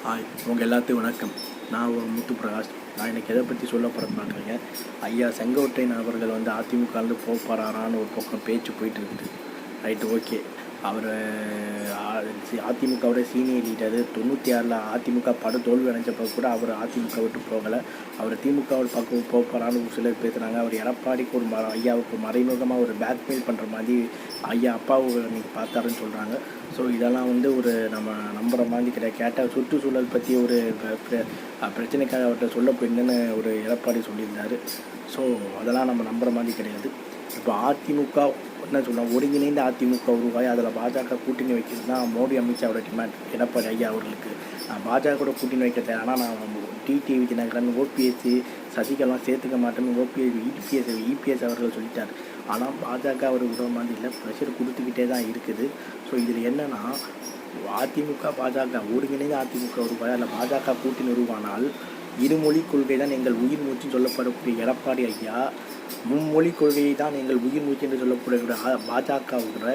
உங்கள் எல்லாத்துக்கும் வணக்கம். நான் ஒரு முத்து பிரகாஷ். நான் இன்றைக்கி எதை பற்றி சொல்ல போகிறேன்னு ஐயா செங்கோட்டையன் அவர்கள் அதிமுகலேருந்து போகிறாரான்னு ஒரு பக்கம் பேச்சு போயிட்டு இருக்குது. Right, okay. அவர் அதிமுகவோட சீனியர் லீடரு. 96 அதிமுக தோல்வி அடைஞ்சப்போ கூட அவர் அதிமுக விட்டு போகலை. அவர் திமுகவோட பக்கம் போகிறான்னு ஒரு சிலர் பேசுகிறாங்க. அவர் எடப்பாடிக்கு ஐயாவுக்கு மறைமுகமாக ஒரு பேக்மெயில் பண்ணுற மாதிரி ஐயா அப்பாவை இன்றைக்கி பார்த்தாருன்னு சொல்கிறாங்க. ஸோ இதெல்லாம் ஒரு நம்ம நம்புகிற மாதிரி கிடையாது. கேட்டால் சுற்றுச்சூழல் பற்றி ஒரு பிரச்சனைக்காக அவர்கிட்ட சொல்ல போயிருந்தேன்னு ஒரு எடப்பாடி சொல்லியிருந்தார். ஸோ அதெல்லாம் நம்ம நம்புகிற மாதிரி கிடையாது. இப்போ அதிமுக என்ன சொல்லலாம், ஒருங்கிணைந்த அதிமுக உருவாய் அதில் பாஜக கூட்டணி வைக்கிறது தான் மோடி அமித்ஷாவோட டிமாண்ட். எடப்பாடி ஐயா அவர்களுக்கு நான் பாஜகவோட கூட்டணி வைக்க தேவை, ஆனால் நான் டிடிவி தினகரன், ஓபிஎஸ், சசிகலாம் சேர்த்துக்க மாட்டேன்னு இபிஎஸ் அவர்கள் சொல்லிட்டார். ஆனால் பாஜக அவர் விட மாதிரி இல்லை, ப்ரெஷர் கொடுத்துக்கிட்டே தான் இருக்குது. ஸோ இதில் என்னென்னா, அதிமுக பாஜக ஒருங்கிணைந்த அதிமுக உருவாய் அதில் பாஜக கூட்டணி உருவானால் இருமொழி கொள்கை தான் எங்கள் உயிர் மூச்சுன்னு சொல்லப்படக்கூடிய எடப்பாடி ஐயா மும்மொழி கொள்கையை தான் எங்கள் உயிர் மூச்சு என்று சொல்லக்கூடிய பாஜகவுடைய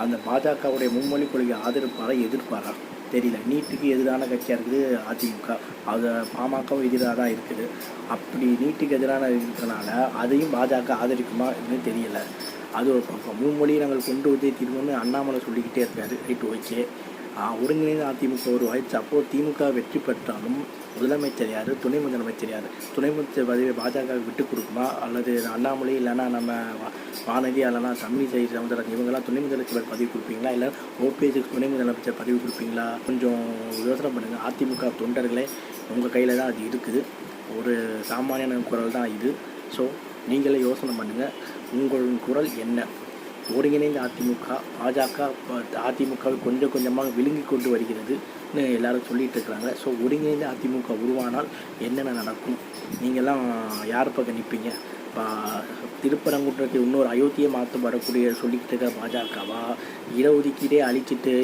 அந்த பாஜகவுடைய மும்மொழி கொள்கையை ஆதரிப்பாரா எதிர்ப்பாரா தெரியல. நீட்டுக்கு எதிரான கட்சியாக இருக்குது அதிமுக, அது பாமகவும் எதிராக தான் இருக்குது. அப்படி நீட்டுக்கு எதிரான இருக்கிறனால அதையும் பாஜக ஆதரிக்குமா என்று தெரியலை. அது ஒரு பக்கம். மும்மொழியை நாங்கள் கொண்டு வந்து திரும்பன்னு அண்ணாமலை சொல்லிக்கிட்டே இருக்காரு. Right, okay. ஒருங்கிணைந்த அதிமுக உருவாயிடுச்சு. அப்போது திமுக வெற்றி பெற்றாலும் முதலமைச்சர் யார், துணை முதலமைச்சர் யார்? துணை முதலமைச்சர் பதவியை பாஜக விட்டு கொடுக்குமா, அல்லது அண்ணாமலை இல்லைன்னா நம்ம வானதி இல்லைனா தமிழிசை சவுந்தரராஜன் இவங்கெல்லாம் துணை முதலமைச்சர் பதவி கொடுப்பீங்களா, இல்லை ஓபிஎஸ்க்கு துணை முதலமைச்சர் பதவி கொடுப்பீங்களா? கொஞ்சம் யோசனை பண்ணுங்கள். அதிமுக தொண்டர்களே, உங்கள் கையில் தான் அது இருக்குது. ஒரு சாமானியான குரல் தான் இது. ஸோ நீங்களே யோசனை பண்ணுங்கள், உங்கள் குரல் என்ன? ஒருங்கிணைந்த அதிமுக பாஜக அதிமுகவை கொஞ்சம் கொஞ்சமாக விழுங்கி கொண்டு வருகிறதுன்னு எல்லாரும் சொல்லிகிட்டு இருக்கிறாங்க. ஸோ ஒருங்கிணைந்த அதிமுக உருவானால் என்னென்ன நடக்கும்? நீங்கள்லாம் யார் பக்கம் நிற்பீங்க? திருப்பரங்குன்றத்தை இன்னொரு அயோத்தியை மாற்றப்படக்கூடிய சொல்லிக்கிட்டு இருக்கிற பாஜகவா, இடஒதுக்கீடே அழிச்சிட்டு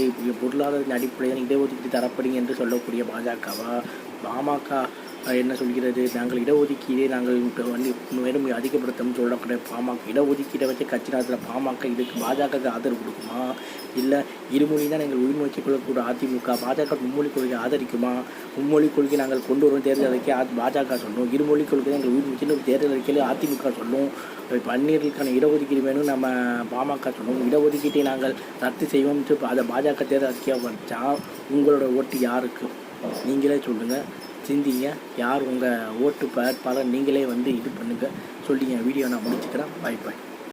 பொருளாதாரத்தின் அடிப்படையில் இடஒதுக்கீடு தரப்படுங்க என்று சொல்லக்கூடிய பாஜகவா, பாமக என்ன சொல்கிறது, நாங்கள் இடஒதுக்கீடே நாங்கள் வெறும் அதிகப்படுத்தணும்னு சொல்லக்கூடிய பாமக, இடஒதுக்கீடை வச்சு கட்சி நேரத்தில் பாமக இதுக்கு பாஜகவுக்கு ஆதரவு கொடுக்குமா? இல்லை இருமொழி தான் எங்கள் உரிமை வச்சு கொள்ளக்கூடிய அதிமுக பாஜக மும்மொழி கொள்கை ஆதரிக்குமா? மும்மொழி கொள்கை நாங்கள் கொண்டு வரும் தேர்தல் அறிக்கை பாஜக சொல்லும், இருமொழி கொள்கை தான் எங்கள் உரிமை வச்சு தேர்தல் அறிக்கையில் அதிமுக சொல்லும், பன்னீர்களுக்கான இடஒதுக்கீடு வேணும் நம்ம பாமக சொல்லும், இடஒதுக்கீட்டை நாங்கள் ரத்து செய்வோம்ட்டு அதை பாஜக தேர்தல் அறிக்கையாக வச்சா உங்களோட ஓட்டு யாருக்கு? நீங்களே சொல்லுங்கள், சிந்திங்க. யார் உங்கள் ஓட்டு வேட்பாளர் நீங்களே இது பண்ணுங்கள். சொல்லிங்க. வீடியோ நான் முடிச்சுக்கிறேன். பாய்.